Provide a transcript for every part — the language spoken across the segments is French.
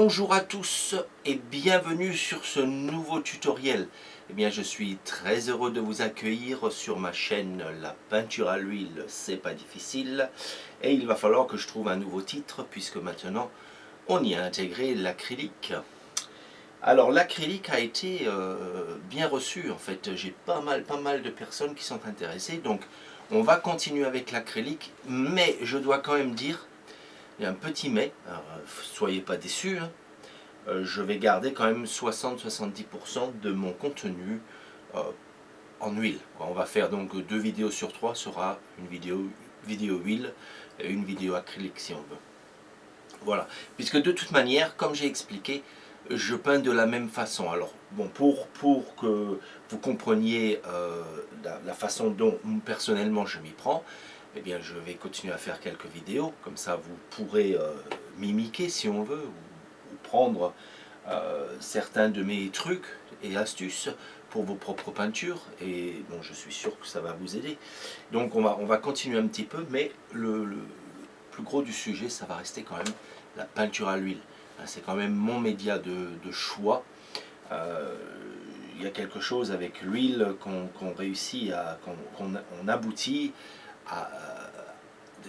Bonjour à tous et bienvenue sur ce nouveau tutoriel. Eh bien, je suis très heureux de vous accueillir sur ma chaîne La peinture à l'huile, c'est pas difficile. Et il va falloir que je trouve un nouveau titre puisque maintenant on y a intégré l'acrylique. Alors l'acrylique a été bien reçu en fait. J'ai pas mal de personnes qui sont intéressées. Donc on va continuer avec l'acrylique, mais je dois quand même dire, il y a un petit mais, alors, soyez pas déçus, hein. Je vais garder quand même 60-70% de mon contenu en huile. On va faire donc 2 vidéos sur 3, sera une vidéo huile et une vidéo acrylique si on veut. Voilà, puisque de toute manière, comme j'ai expliqué, je peins de la même façon. Alors, bon, pour que vous compreniez la façon dont personnellement je m'y prends, eh bien, je vais continuer à faire quelques vidéos, comme ça vous pourrez m'imiter si on veut, ou prendre certains de mes trucs et astuces pour vos propres peintures, et bon, je suis sûr que ça va vous aider. Donc on va continuer un petit peu, mais le plus gros du sujet, ça va rester quand même la peinture à l'huile. C'est quand même mon média de choix. Il y a quelque chose avec l'huile qu'on réussit à, qu'on aboutit à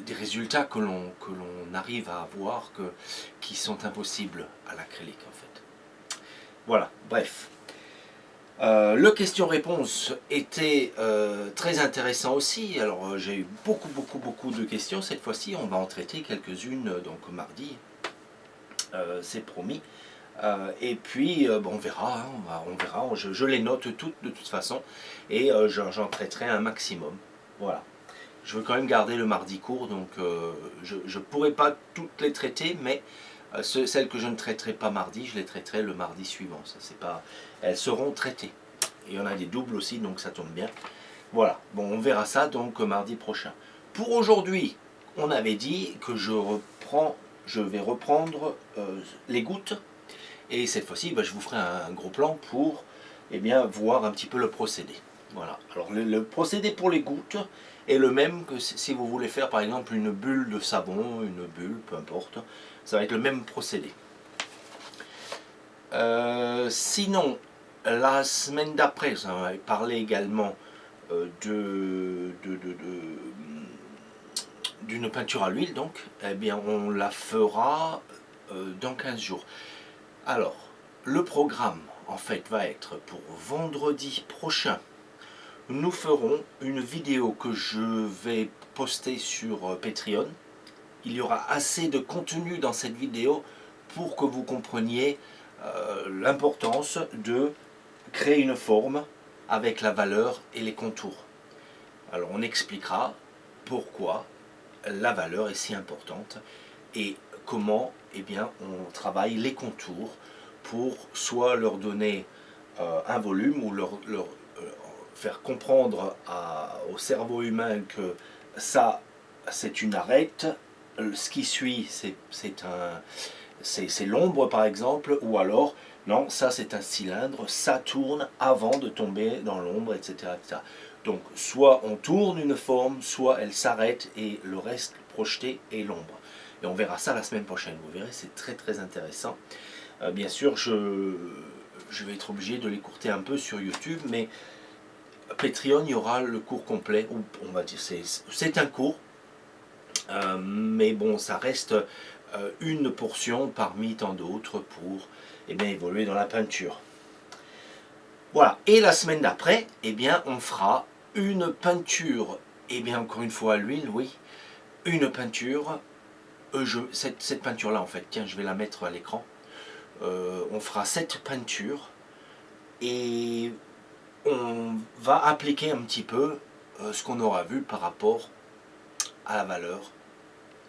des résultats que l'on arrive à avoir qui sont impossibles à l'acrylique en fait. Voilà, bref. Le question-réponse était très intéressant aussi. Alors j'ai eu beaucoup de questions. Cette fois-ci, on va en traiter quelques-unes donc mardi. C'est promis. Et puis bon, on verra, hein, on verra. Je les note toutes de toute façon et j'en traiterai un maximum. Voilà. Je veux quand même garder le mardi court, donc je ne pourrai pas toutes les traiter, mais celles que je ne traiterai pas mardi, je les traiterai le mardi suivant. Ça, c'est pas... Elles seront traitées. Et il y en a des doubles aussi, donc ça tombe bien. Voilà, bon, on verra ça donc mardi prochain. Pour aujourd'hui, on avait dit que je vais reprendre les gouttes. Et cette fois-ci, je vous ferai un gros plan pour bien, voir un petit peu le procédé. Voilà. Alors le procédé pour les gouttes est le même que si vous voulez faire par exemple une bulle de savon, une bulle, peu importe. Ça va être le même procédé. Sinon, la semaine d'après, on va parler également d'une peinture à l'huile. Donc, eh bien, on la fera dans 15 jours. Alors, le programme, en fait, va être pour vendredi prochain. Nous ferons une vidéo que je vais poster sur Patreon. Il y aura assez de contenu dans cette vidéo pour que vous compreniez l'importance de créer une forme avec la valeur et les contours. Alors, on expliquera pourquoi la valeur est si importante et comment bien, on travaille les contours pour soit leur donner un volume ou leur faire comprendre au cerveau humain que ça c'est une arête, ce qui suit c'est l'ombre par exemple, ou alors non, ça c'est un cylindre, ça tourne avant de tomber dans l'ombre, etc., etc. Donc soit on tourne une forme, soit elle s'arrête et le reste projeté est l'ombre. Et on verra ça la semaine prochaine, vous verrez, c'est très intéressant. Bien sûr, je vais être obligé de l'écourter un peu sur YouTube, mais Patreon, il y aura le cours complet, ou on va dire, c'est un cours, mais bon, ça reste une portion parmi tant d'autres pour bien, évoluer dans la peinture. Voilà, et la semaine d'après, bien, on fera une peinture, bien, encore une fois à l'huile, oui, une peinture, cette peinture-là, en fait, tiens, je vais la mettre à l'écran. On fera cette peinture et on va appliquer un petit peu ce qu'on aura vu par rapport à la valeur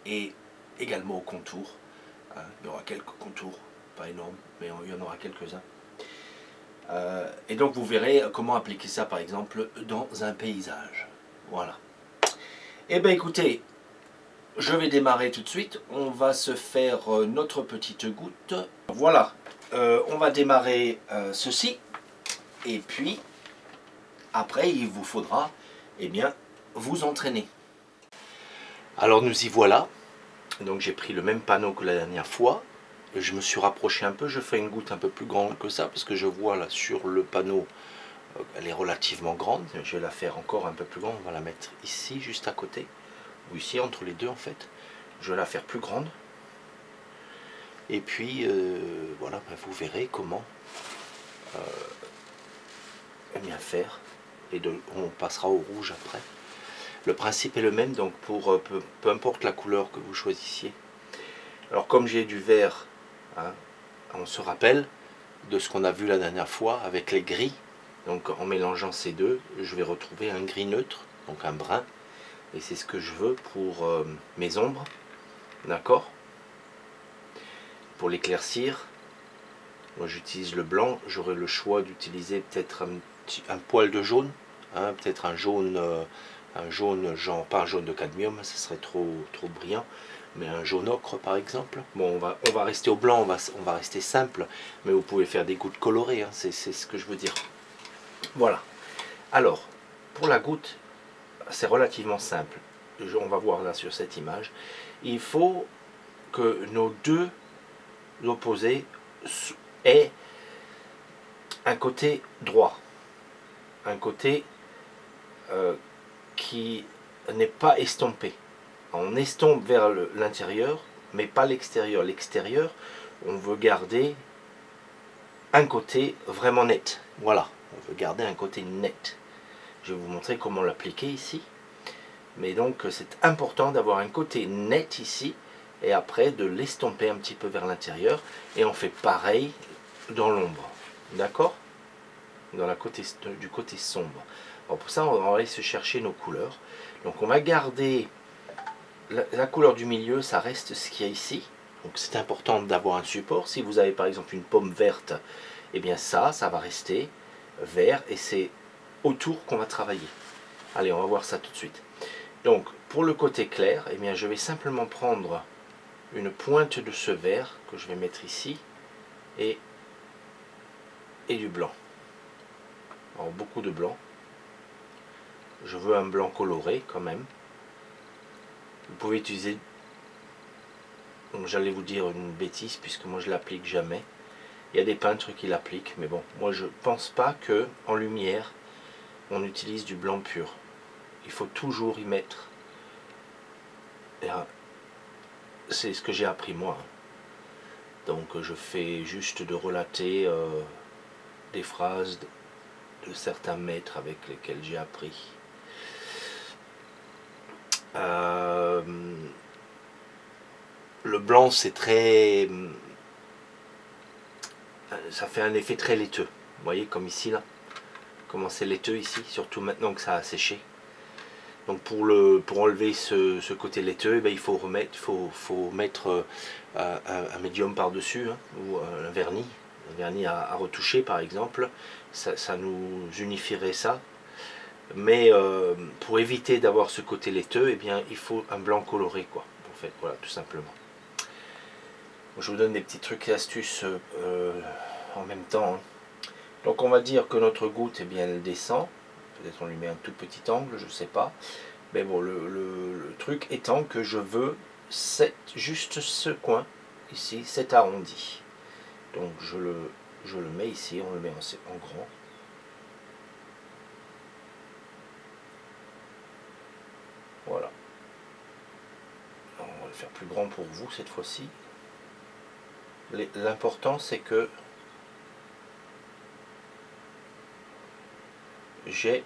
et également au contour. Il y aura quelques contours, pas énormes, mais il y en aura quelques-uns. Et donc vous verrez comment appliquer ça par exemple dans un paysage. Voilà. Et bien écoutez, je vais démarrer tout de suite. On va se faire notre petite goutte. Voilà, on va démarrer ceci. Et puis, après, il vous faudra bien, vous entraîner. Alors nous y voilà. Donc j'ai pris le même panneau que la dernière fois. je me suis rapproché un peu, je fais une goutte un peu plus grande que ça, parce que je vois là sur le panneau, elle est relativement grande. Je vais la faire encore un peu plus grande, on va la mettre ici, juste à côté, ou ici, entre les deux en fait. Je vais la faire plus grande. Et puis, voilà, ben, vous verrez comment bien faire. Et on passera au rouge après. Le principe est le même, donc pour peu importe la couleur que vous choisissiez. Alors comme j'ai du vert, hein, on se rappelle de ce qu'on a vu la dernière fois avec les gris. Donc en mélangeant ces deux, je vais retrouver un gris neutre, donc un brun. Et c'est ce que je veux pour mes ombres. D'accord? Pour l'éclaircir, moi j'utilise le blanc. J'aurai le choix d'utiliser peut-être un poil de jaune. Hein, peut-être un jaune genre, pas un jaune de cadmium, ça serait trop brillant. Mais un jaune ocre par exemple. Bon, on va rester au blanc, on va rester simple. Mais vous pouvez faire des gouttes colorées, hein, c'est ce que je veux dire. Voilà. Alors, pour la goutte, c'est relativement simple. On va voir là sur cette image. Il faut que nos deux opposés aient un côté droit. Un côté qui n'est pas estompé. On estompe vers l'intérieur, mais pas l'extérieur. L'extérieur, on veut garder un côté vraiment net. Voilà, on veut garder un côté net. Je vais vous montrer comment l'appliquer ici. Mais donc c'est important d'avoir un côté net ici et après de l'estomper un petit peu vers l'intérieur. Et on fait pareil dans l'ombre. D'accord? Du côté sombre. Alors pour ça, on va aller se chercher nos couleurs. Donc on va garder la couleur du milieu, ça reste ce qu'il y a ici. Donc c'est important d'avoir un support. Si vous avez par exemple une pomme verte, et bien ça va rester vert et c'est autour qu'on va travailler. Allez, on va voir ça tout de suite. Donc pour le côté clair, eh bien, je vais simplement prendre une pointe de ce vert que je vais mettre ici et du blanc. Alors beaucoup de blanc. Je veux un blanc coloré quand même. Vous pouvez utiliser, j'allais vous dire une bêtise puisque moi je l'applique jamais. Il y a des peintres qui l'appliquent, mais bon, moi je pense pas que en lumière on utilise du blanc pur. Il faut toujours y mettre. C'est ce que j'ai appris moi. Donc je fais juste de relater des phrases de certains maîtres avec lesquels j'ai appris. Le blanc c'est très... ça fait un effet très laiteux. Vous voyez comme ici là. Comment c'est laiteux ici, surtout maintenant que ça a séché. Donc pour enlever ce côté laiteux, eh bien, il faut mettre un médium par-dessus, hein, ou un vernis à retoucher par exemple. Ça nous unifierait ça. Mais pour éviter d'avoir ce côté laiteux, eh bien, il faut un blanc coloré, quoi. En fait, voilà, tout simplement. Je vous donne des petits trucs et astuces en même temps. Hein. Donc on va dire que notre goutte, eh bien, elle descend. Peut-être on lui met un tout petit angle, je ne sais pas. Mais bon, le truc étant que je veux juste ce coin, ici, cet arrondi. Donc je le mets ici, on le met en grand. Voilà. Alors, on va le faire plus grand pour vous cette fois-ci. L'important c'est que j'ai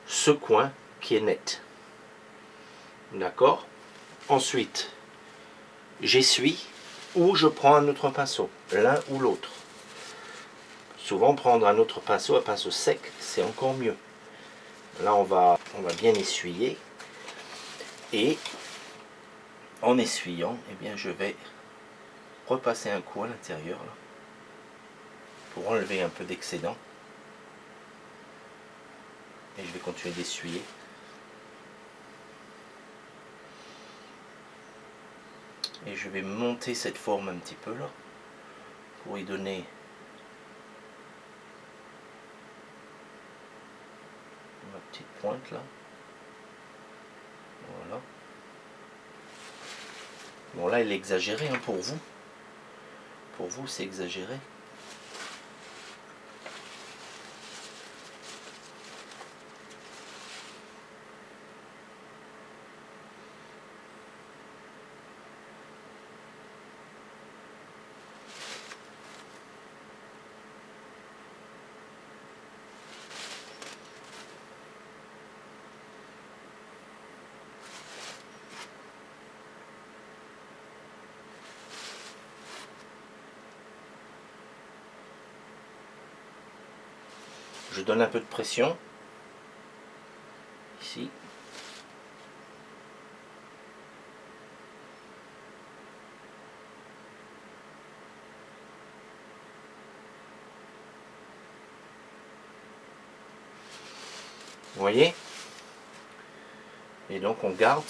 ce coin qui est net. D'accord? Ensuite, j'essuie ou je prends un autre pinceau, l'un ou l'autre. Souvent prendre un autre pinceau, un pinceau sec, c'est encore mieux. Là on va bien essuyer et en essuyant, eh bien, je vais repasser un coup à l'intérieur pour enlever un peu d'excédent. Et je vais continuer d'essuyer. Et je vais monter cette forme un petit peu là, pour y donner ma petite pointe là. Voilà. Bon là elle est exagérée hein, pour vous. pour vous c'est exagéré. Je donne un peu de pression ici. Vous voyez? Et donc on garde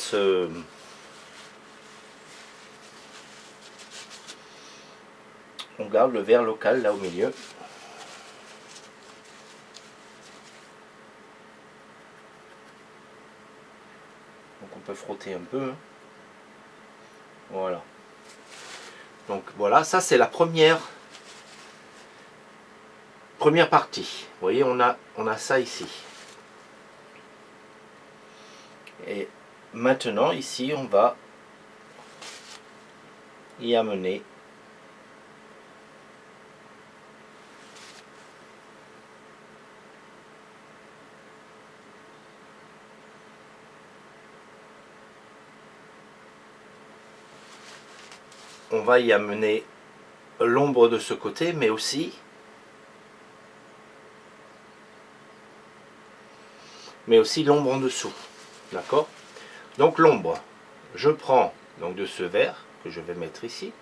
on garde le verre local là au milieu. Donc on peut frotter un peu. Voilà. Donc voilà, ça c'est la première partie. Vous voyez, on a ça ici. Et maintenant ici on va y amener l'ombre de ce côté, mais aussi l'ombre en dessous. D'accord? Donc l'ombre, je prends donc de ce vert que je vais mettre ici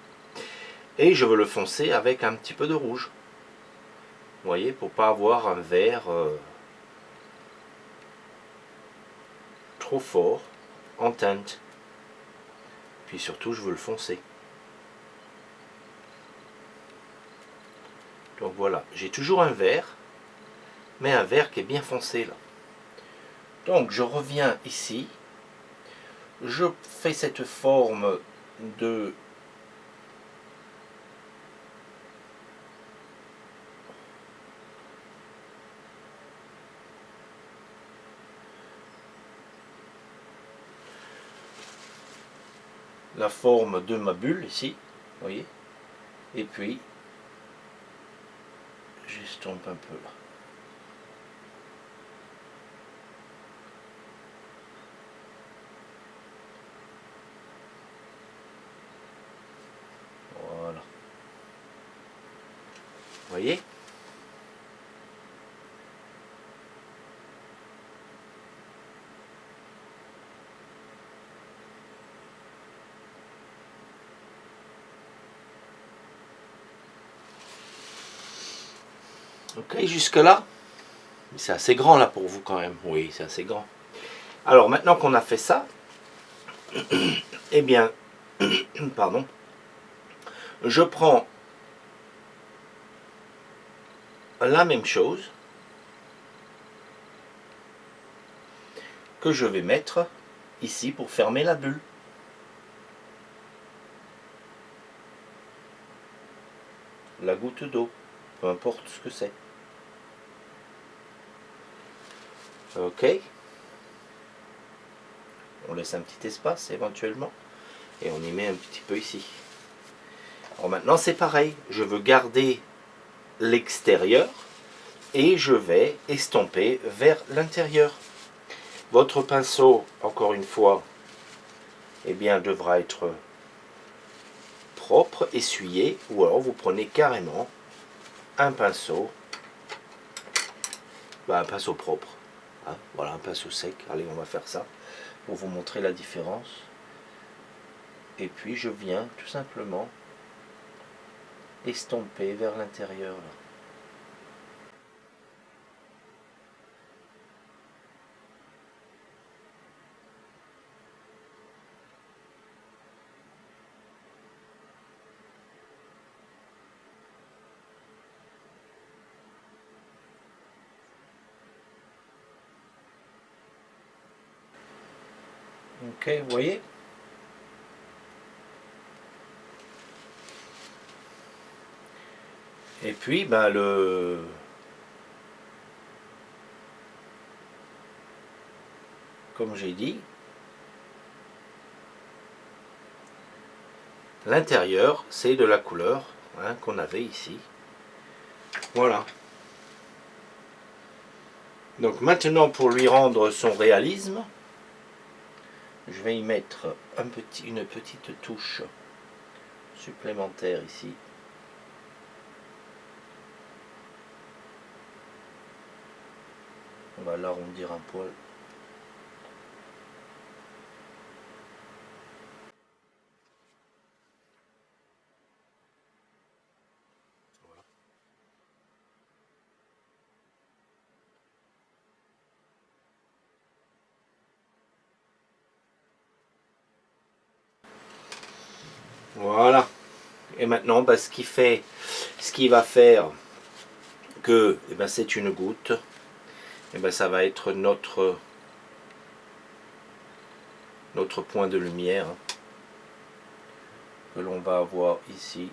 et je veux le foncer avec un petit peu de rouge. Vous voyez, pour pas avoir un vert trop fort en teinte. Puis surtout, je veux le foncer. Donc voilà, j'ai toujours un vert, mais un vert qui est bien foncé là. Donc je reviens ici, je fais cette forme de la forme de ma bulle ici, vous voyez, et puis j'estompe un peu là. Voilà. Vous voyez? Ok, jusque là, c'est assez grand là pour vous quand même. Oui, c'est assez grand. Alors maintenant qu'on a fait ça, eh bien, pardon, je prends la même chose que je vais mettre ici pour fermer la bulle. La goutte d'eau, peu importe ce que c'est. Ok. On laisse un petit espace éventuellement et on y met un petit peu ici. Alors maintenant c'est pareil, je veux garder l'extérieur et je vais estomper vers l'intérieur. Votre pinceau, encore une fois, eh bien, devra être propre, essuyé, ou alors vous prenez carrément un pinceau, un pinceau propre, hein, voilà, un pinceau sec. Allez, on va faire ça pour vous montrer la différence. Et puis je viens tout simplement estomper vers l'intérieur. Ok, vous voyez? Et puis ben, comme j'ai dit, l'intérieur c'est de la couleur hein, qu'on avait ici. Voilà. Donc maintenant, pour lui rendre son réalisme, je vais y mettre une petite touche supplémentaire ici. On va l'arrondir un poil. Voilà. Et maintenant, ben, ce qui va faire que eh ben, c'est une goutte, eh ben, ça va être notre point de lumière hein, que l'on va avoir ici.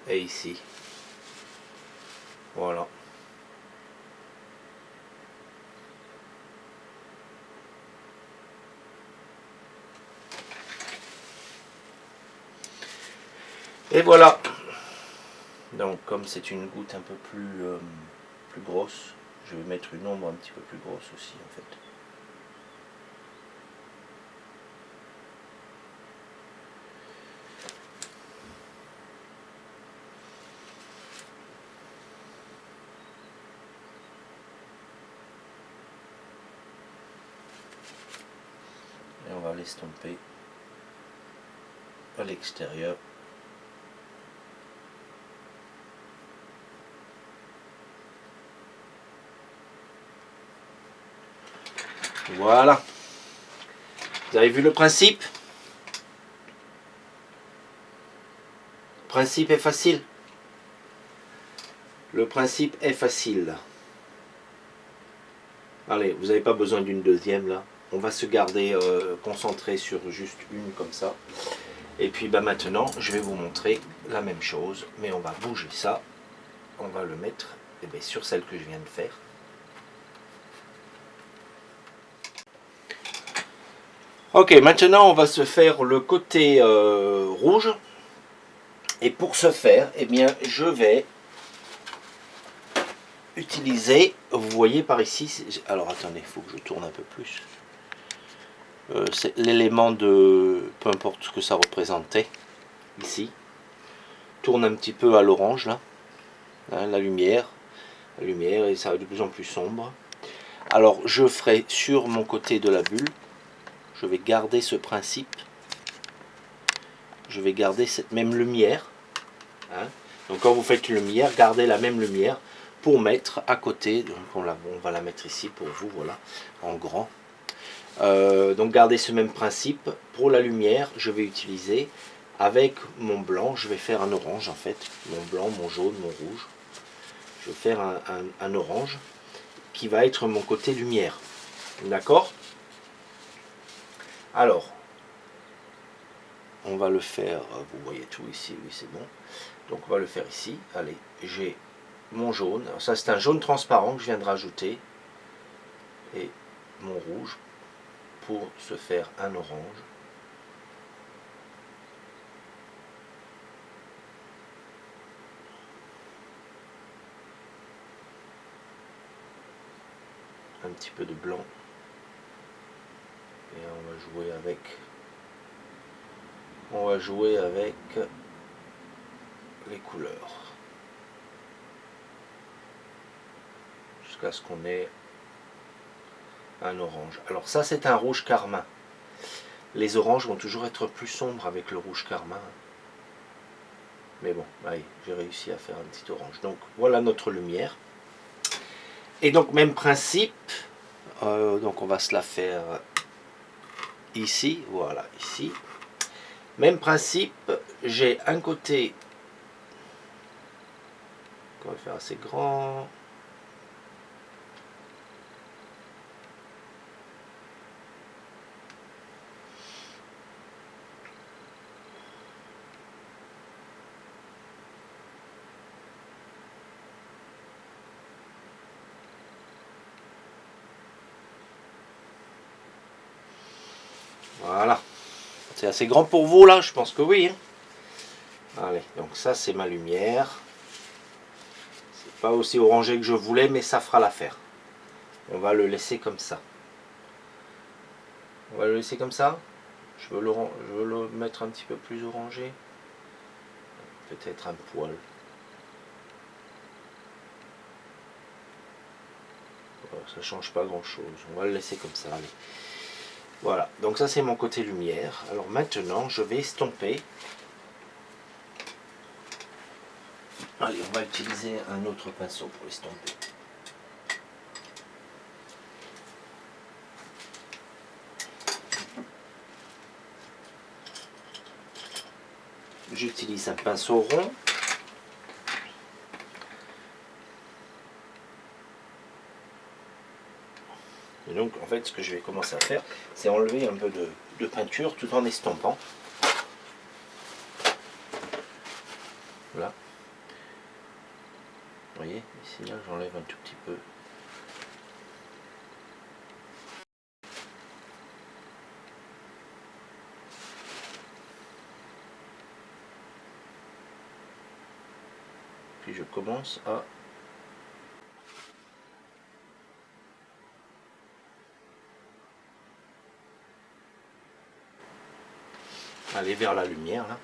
Et ici. Voilà. Et voilà. Donc comme c'est une goutte un peu plus grosse, je vais mettre une ombre un petit peu plus grosse aussi en fait. Et on va l'estomper à l'extérieur. Voilà. Vous avez vu le principe? Le principe est facile. Le principe est facile. Allez, vous n'avez pas besoin d'une deuxième là. On va se garder concentré sur juste une comme ça. Et puis bah, maintenant, je vais vous montrer la même chose. Mais on va bouger ça. On va le mettre eh bien, sur celle que je viens de faire. Ok, maintenant on va se faire le côté rouge. Et pour ce faire, eh bien, je vais utiliser, vous voyez par ici, alors attendez, il faut que je tourne un peu plus. C'est l'élément de, peu importe ce que ça représentait, ici. Tourne un petit peu à l'orange là, hein, la lumière, et ça va de plus en plus sombre. Alors je ferai sur mon côté de la bulle, je vais garder ce principe, je vais garder cette même lumière. Hein. Donc quand vous faites une lumière, gardez la même lumière pour mettre à côté, donc on va la mettre ici pour vous, voilà, en grand. Donc gardez ce même principe. Pour la lumière, je vais utiliser, avec mon blanc, je vais faire un orange en fait, mon blanc, mon jaune, mon rouge. Je vais faire un orange qui va être mon côté lumière. D'accord? Alors, on va le faire, vous voyez tout ici, oui c'est bon. Donc on va le faire ici. Allez, j'ai mon jaune. Alors ça c'est un jaune transparent que je viens de rajouter. Et mon rouge pour se faire un orange. Un petit peu de blanc. Et on va jouer avec. On va jouer avec les couleurs. Jusqu'à ce qu'on ait un orange. Alors ça c'est un rouge carmin. Les oranges vont toujours être plus sombres avec le rouge carmin. Mais bon, allez, j'ai réussi à faire un petit orange. Donc voilà notre lumière. Et donc même principe. Donc on va se la faire ici. Voilà, ici. Même principe. J'ai un côté. On va faire assez grand. Voilà. C'est assez grand pour vous là, je pense que oui. Hein. Allez, donc ça c'est ma lumière. C'est pas aussi orangé que je voulais, mais ça fera l'affaire. On va le laisser comme ça. On va le laisser comme ça. Je veux le mettre un petit peu plus orangé. Peut-être un poil. Voilà, ça change pas grand chose. On va le laisser comme ça. Allez. Voilà, donc ça c'est mon côté lumière. Alors maintenant je vais estomper. Allez, on va utiliser un autre pinceau pour estomper. J'utilise un pinceau rond. Et donc en fait ce que je vais commencer à faire, c'est enlever un peu de peinture tout en estompant. Voilà. Vous voyez, ici là j'enlève un tout petit peu. Puis je commence à aller vers la lumière là.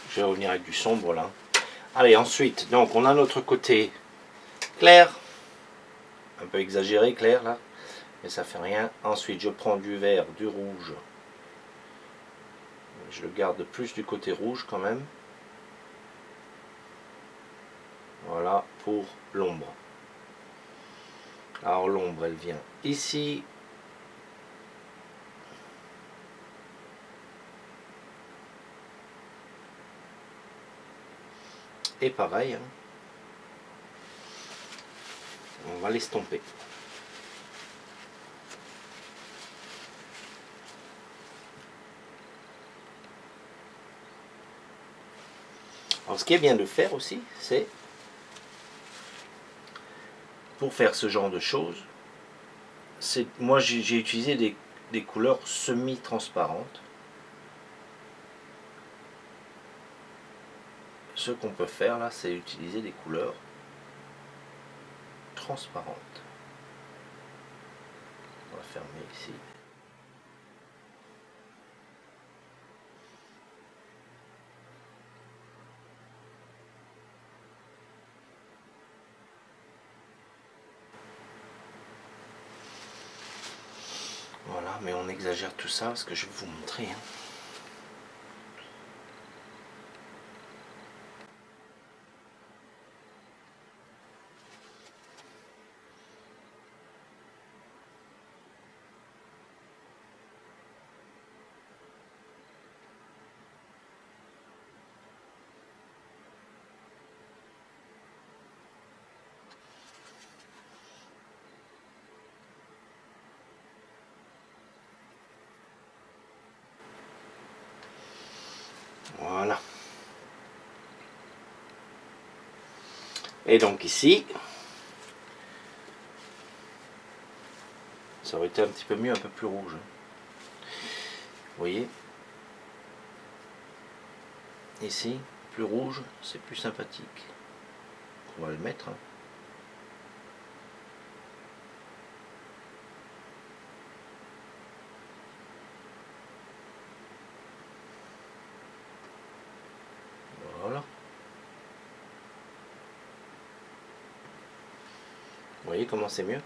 Je vais revenir avec du sombre là. Allez, ensuite, donc on a notre côté clair. Un peu exagéré clair là. Mais ça fait rien. Ensuite, je prends du vert, du rouge. Je le garde plus du côté rouge quand même. Voilà, pour l'ombre. Alors l'ombre, elle vient ici. Et pareil, hein, on va l'estomper. Alors ce qui est bien de faire aussi, c'est, pour faire ce genre de choses, moi j'ai utilisé des couleurs semi-transparentes. Ce qu'on peut faire là, c'est utiliser des couleurs transparentes. On va fermer ici. Voilà, mais on exagère tout ça parce que je vais vous montrer. Hein. Voilà. Et donc ici, ça aurait été un petit peu mieux, un peu plus rouge. Vous voyez? Ici, plus rouge, c'est plus sympathique. On va le mettre. Hein. Voilà. Vous voyez comment c'est mieux?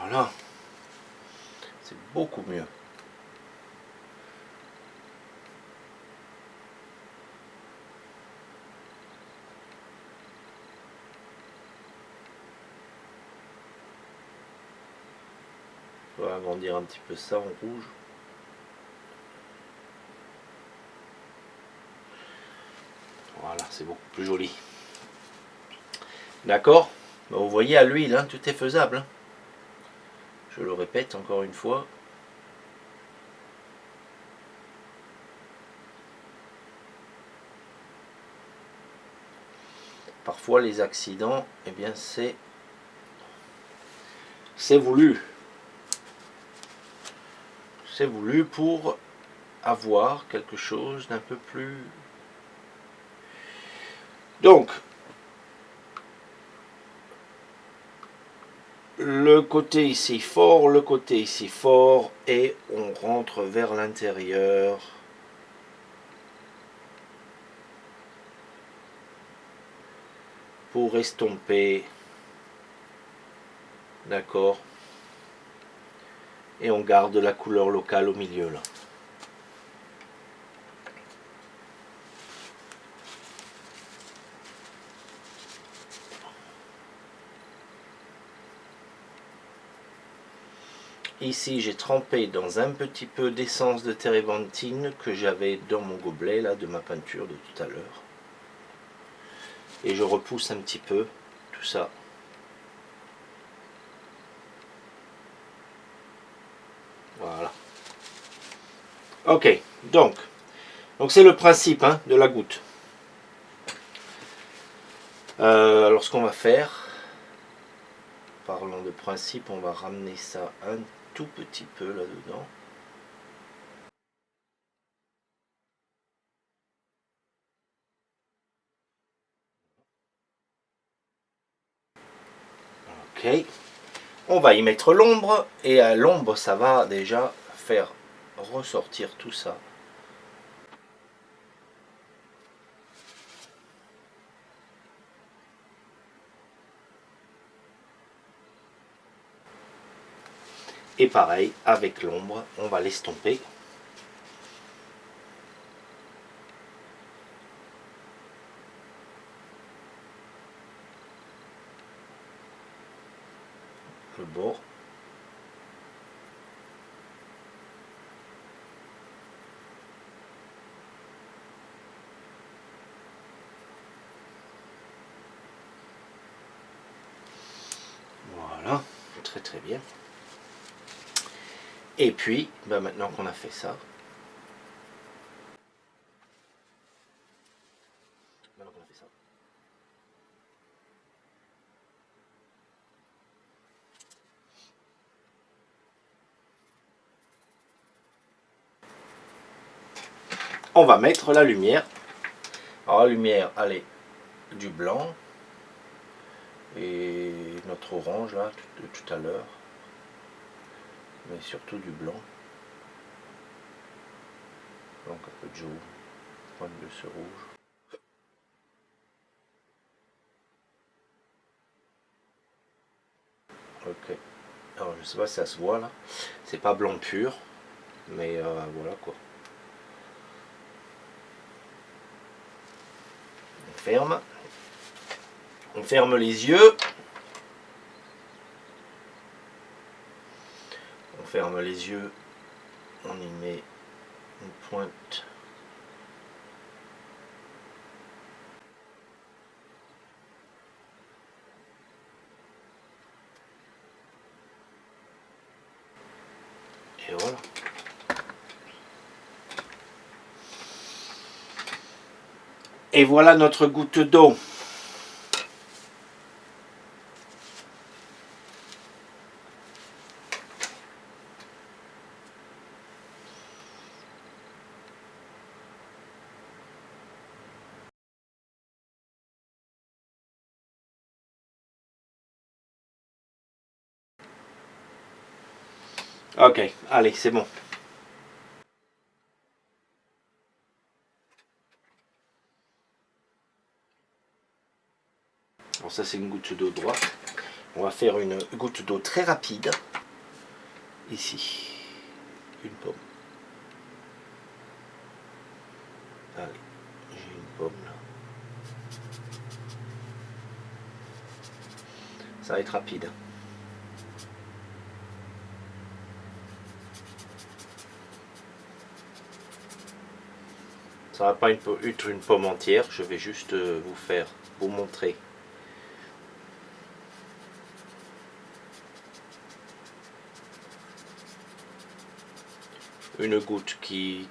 Voilà. C'est beaucoup mieux. On va agrandir un petit peu ça en rouge. Voilà, c'est beaucoup plus joli. D'accord? Vous voyez à l'huile, hein, tout est faisable. Hein. Je le répète encore une fois. Parfois les accidents, eh bien c'est voulu. C'est voulu pour avoir quelque chose d'un peu plus... Donc, le côté ici fort, le côté ici fort, et on rentre vers l'intérieur. Pour estomper. D'accord. Et on garde la couleur locale au milieu là. Ici, j'ai trempé dans un petit peu d'essence de térébenthine que j'avais dans mon gobelet là de ma peinture de tout à l'heure. Et je repousse un petit peu tout ça. Voilà. Ok, donc c'est le principe hein, de la goutte. Alors ce qu'on va faire, parlons de principe, on va ramener ça un tout petit peu là-dedans. Ok. On va y mettre l'ombre, et à l'ombre, ça va déjà faire ressortir tout ça. Et pareil, avec l'ombre, on va l'estomper. Le bord. Voilà, très très bien. Et puis, maintenant qu'on a fait ça, on va mettre la lumière. Alors la lumière, allez, du blanc et notre orange là de tout à l'heure, mais surtout du blanc. Donc un peu de jaune, pointe de ce rouge. Ok. Alors je sais pas si ça se voit là. C'est pas blanc pur, mais voilà quoi. On ferme. On ferme les yeux. On ferme les yeux. On y met une pointe. Et voilà. Et voilà notre goutte d'eau. Ok, allez, c'est bon. Alors ça c'est une goutte d'eau droite. On va faire une goutte d'eau très rapide. Ici, une pomme. Allez, j'ai une pomme là. Ça va être rapide. ça va pas être une pomme entière, je vais juste vous montrer. Une goutte qui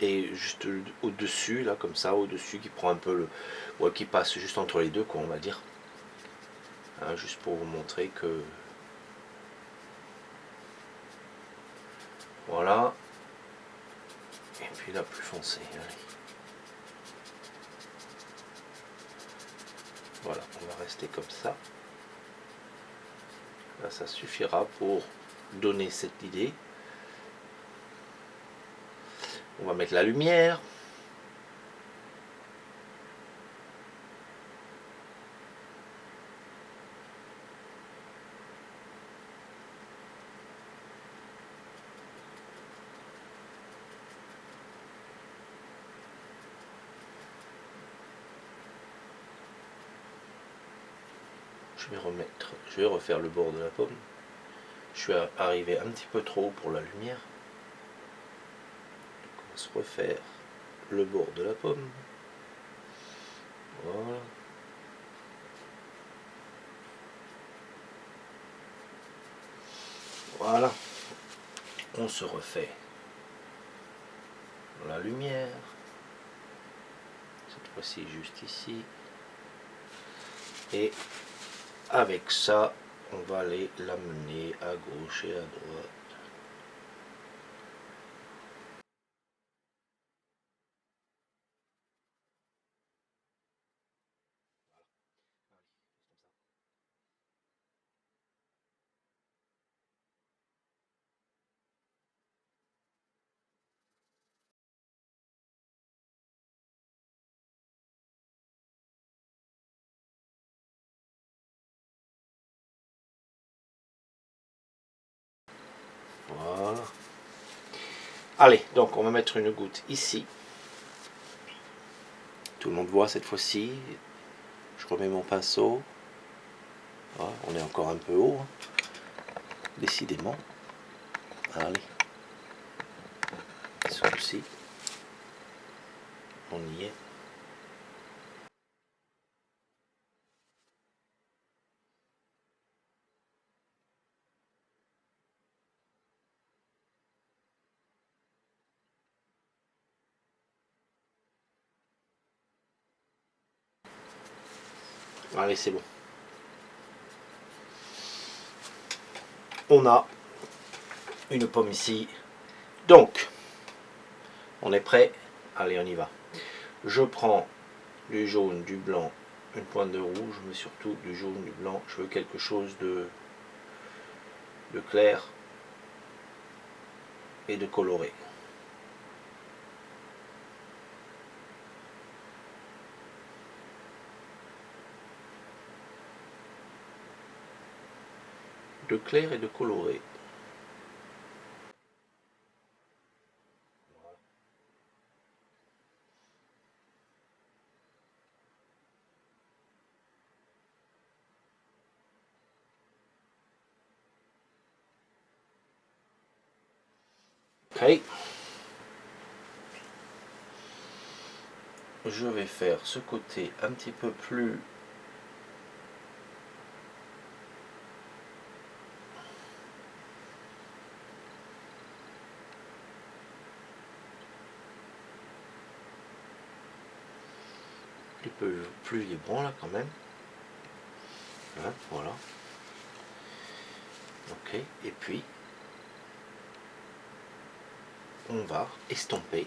est juste au-dessus, là, comme ça, au-dessus, qui prend un peu le... Ouais, qui passe juste entre les deux, quoi, on va dire. Hein, juste pour vous montrer que... Voilà. Et puis la plus foncée. Allez. Voilà, on va rester comme ça. Là, ça suffira pour donner cette idée. On va mettre la lumière. Je vais refaire le bord de la pomme. Je suis arrivé un petit peu trop haut pour la lumière. Donc on va se refaire le bord de la pomme. Voilà. Voilà. On se refait la lumière. Cette fois-ci juste ici. Et avec ça, on va aller l'amener à gauche et à droite. Voilà. Allez, donc on va mettre une goutte ici. Tout le monde voit cette fois-ci. Je remets mon pinceau. Voilà, on est encore un peu haut, hein, décidément. Allez. Celui-ci. On y est. Allez, c'est bon. On a une pomme ici. Donc, on est prêt. Allez, on y va. Je prends du jaune, du blanc, une pointe de rouge, mais surtout du jaune, du blanc. Je veux quelque chose de clair et de coloré. De clair et de coloré. Ok. Je vais faire ce côté un petit peu plus plus vibrant là quand même. Hein, voilà. Ok. Et puis on va estomper.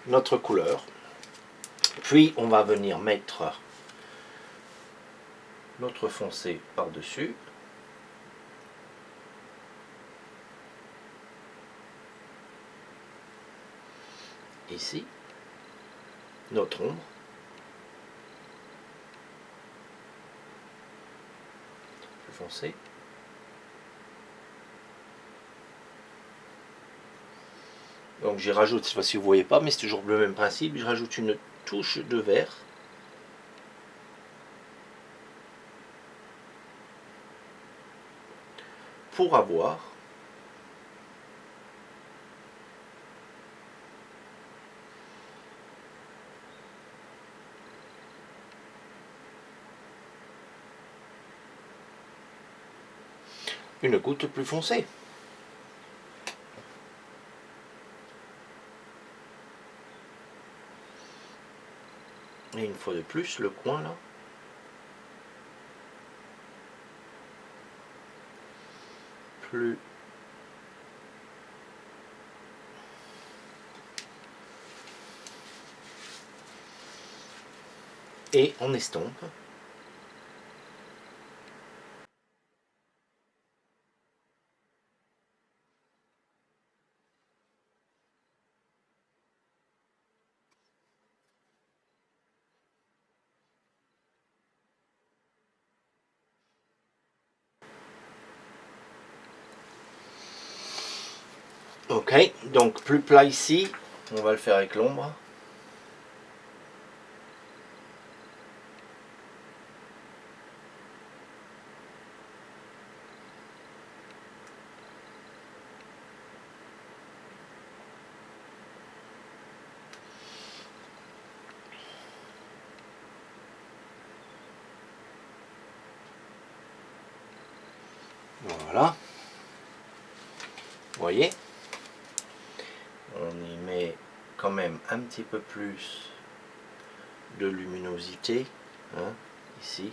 Notre couleur. Puis on va venir mettre notre foncé par-dessus. Ici, notre ombre. Plus foncé. Donc j'y rajoute, je ne sais pas si vous ne voyez pas, mais c'est toujours le même principe, je rajoute une touche de vert. Pour avoir une goutte plus foncée. Et une fois de plus, le coin là. Plus et on estompe. Ok, donc plus plat ici, on va le faire avec l'ombre. Voilà. Vous voyez, on y met quand même un petit peu plus de luminosité, hein, ici.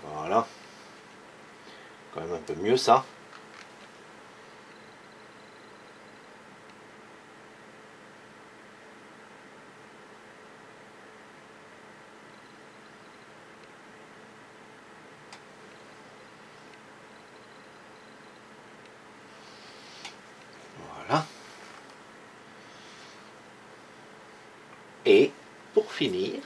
Voilà. Quand même un peu mieux ça. Voilà. Et pour finir,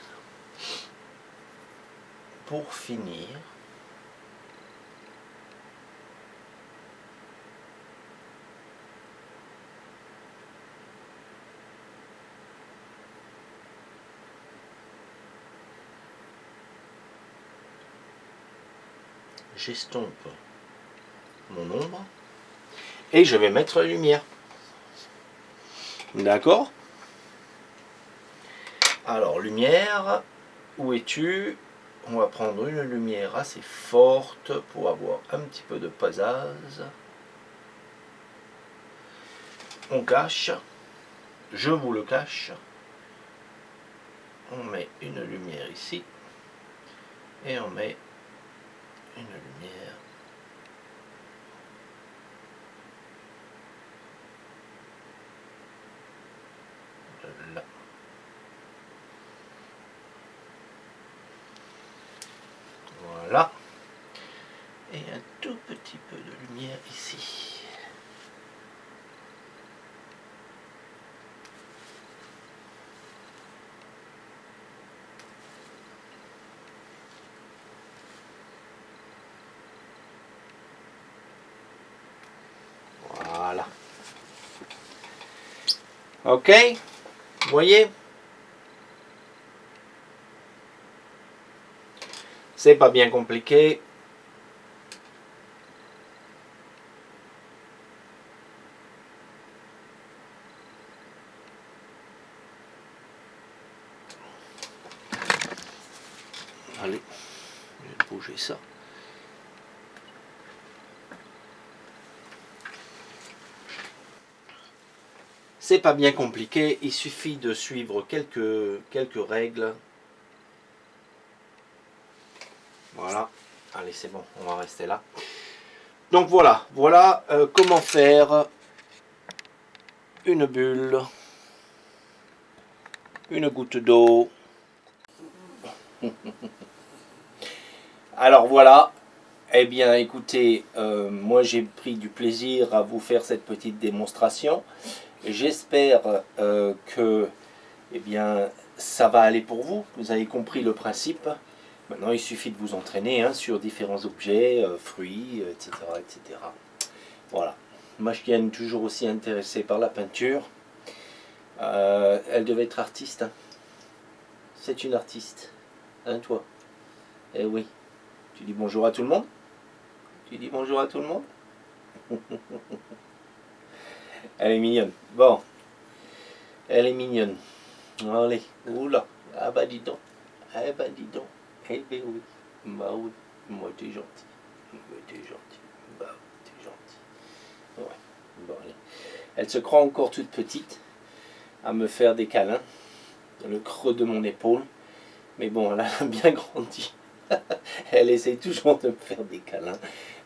j'estompe mon ombre et je vais mettre la lumière. D'accord? Alors, lumière, où es-tu? On va prendre une lumière assez forte pour avoir un petit peu de pesage. On cache, je vous le cache. On met une lumière ici et on met une lumière là. Voilà. Et un tout petit peu de lumière ici. Voilà. Ok, vous voyez? C'est pas bien compliqué. Allez, je vais bouger ça. C'est pas bien compliqué, il suffit de suivre quelques règles. Voilà, allez c'est bon, on va rester là. Donc voilà, comment faire une bulle, une goutte d'eau. Alors voilà, eh bien écoutez, moi j'ai pris du plaisir à vous faire cette petite démonstration. J'espère que eh bien, ça va aller pour vous, vous avez compris le principe. Maintenant, il suffit de vous entraîner hein, sur différents objets, fruits, etc., etc. Voilà. Moi, je suis toujours aussi intéressé par la peinture. Elle devait être artiste. Hein. C'est une artiste. Hein, toi? Eh oui. Tu dis bonjour à tout le monde? Tu dis bonjour à tout le monde? Elle est mignonne. Bon. Elle est mignonne. Allez. Oula. Ah bah dis donc. Eh bah dis donc. Eh ben oui. Bah oui. Moi t'es gentil. Moi t'es gentil. Bah t'es gentil. Ouais. Bon allez. Elle se croit encore toute petite à me faire des câlins dans le creux de mon épaule. Mais bon, elle a bien grandi. Elle essaye toujours de me faire des câlins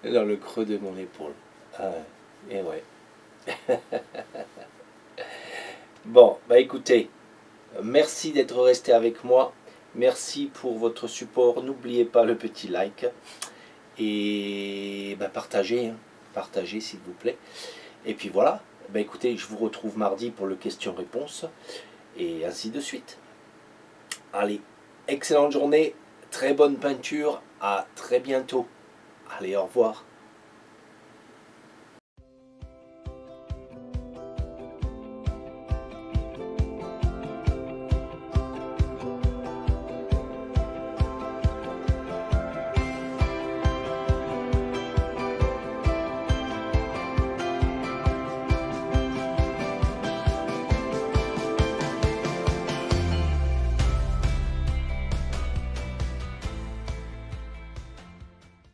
dans le creux de mon épaule. Et ouais. Bon, bah écoutez, merci d'être resté avec moi. Merci pour votre support. N'oubliez pas le petit like. Et bah, partagez, hein. Partagez s'il vous plaît. Et puis voilà, bah écoutez, je vous retrouve mardi pour le question-réponse. Et ainsi de suite. Allez, excellente journée, très bonne peinture, à très bientôt. Allez, au revoir.